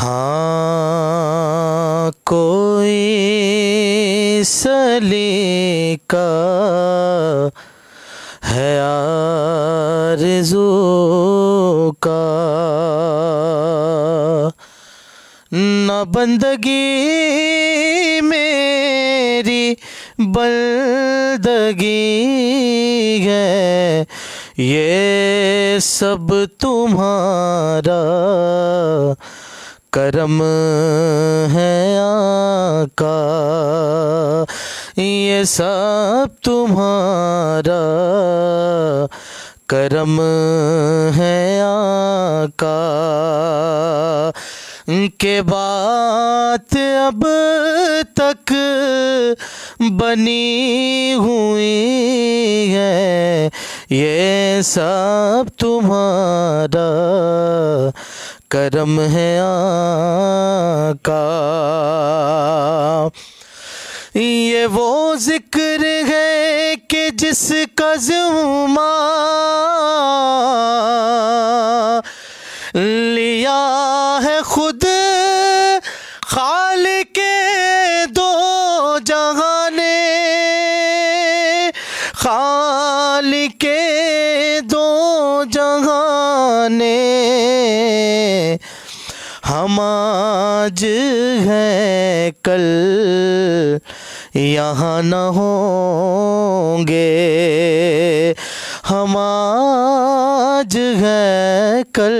ہاں کوئی سلیقہ ہے آرزو کا، نہ بندگی میری بندگی ہے، یہ سب تمہارا کرم ہے آقا، یہ سب تمہارا کرم ہے آقا، کہ بات اب تک بنی ہوئی ہے، یہ سب تمہارا کرم ہے آقا، یہ وہ ذکر ہے کہ جس کا ذمہ لیا ہے خود خالق دو جہان نے، خالق دو جہان نے، ہم آج ہیں کل یہاں نہ ہوں گے، ہم آج ہیں کل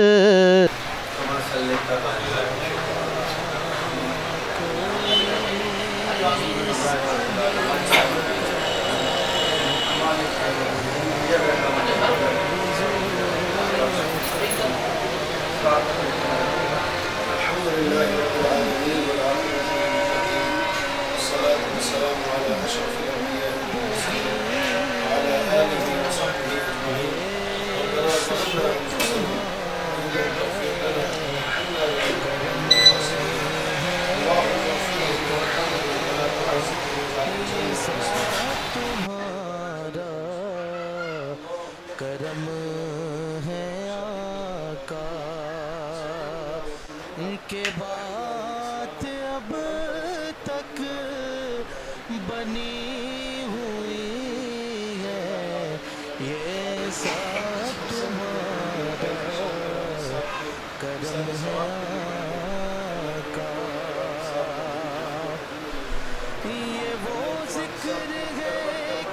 کرم ہے آقا، کہ بات اب تک بنی ہوئی ہے، یہ سب تمہارا کرم ہے آقا، یہ وہ ذکر ہے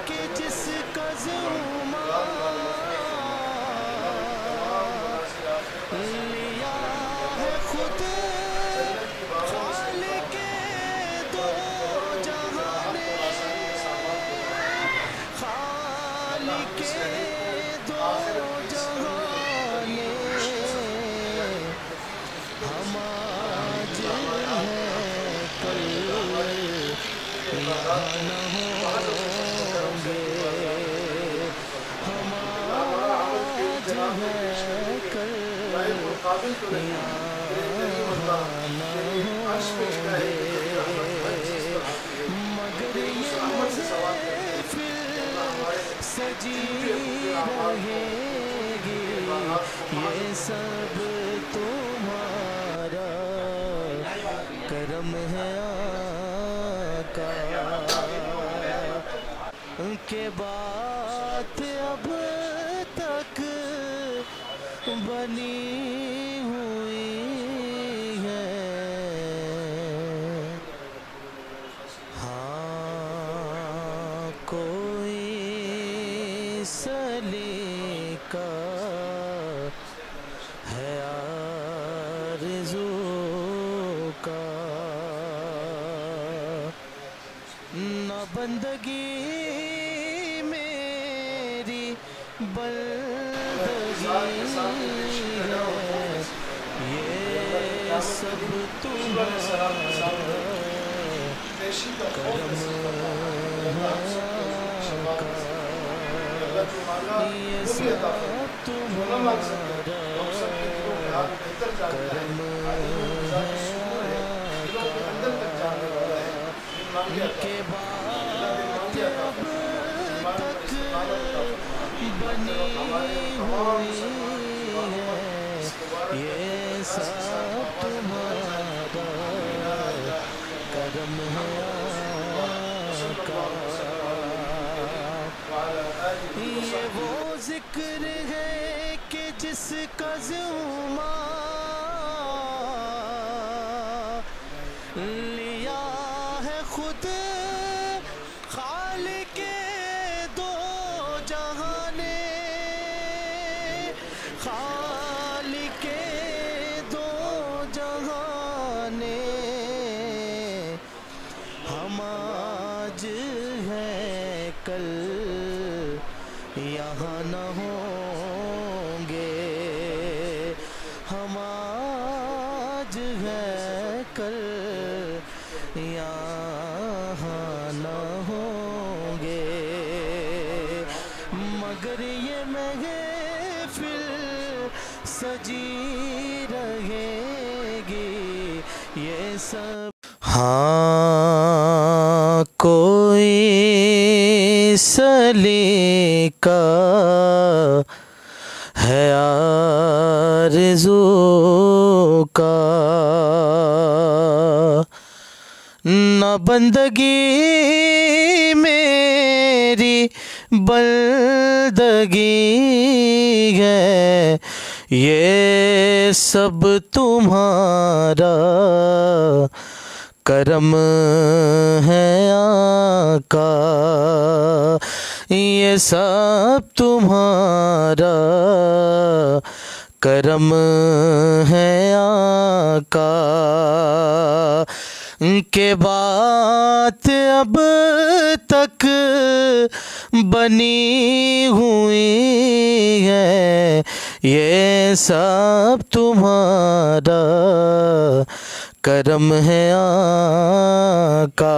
کہ جس کا ذمہ لیا ہے خود خالق دو جہان نے، خالق دو جہان نے، ہم آج ہیں کل یہاں نہ ہوں گے، ہم آج ہیں کل مگر یہ محفل سجی رہے گی، یہ سب تمہارا کرم ہے آقا، کہ بات اب تک بنی ہوئی ہے، ہاں کوئی سلیقہ ہے آرزو کا، نہ بندگی میری بندگی ہے، یہ سب تمہارا کرم ہے آقا، یہ سب تمہارا کرم ہے آقا، کہ بات اب تک بنی ہوئی ہے، یہ سب تمہارا فخر ہے کہ جس کا ذمہ لیا ہے خود خالق دو جہاں نے، خالق دو جہاں نے۔ ہم آج ہیں کل یہاں نہ ہوں گے، ہم آج ہیں کل یہاں نہ ہوں گے، مگر یہ محفل سجی رہے گی یہ سب۔ ہاں کوئی سلیقہ ہے آرزو کا، نہ بندگی میری بندگی ہے، یہ سب تمہارا کرم ہے آقا، یہ سب تمہارا کرم ہے آقا، کہ بات اب تک بنی ہوئی ہے، یہ سب تمہارا کرم ہے آقا۔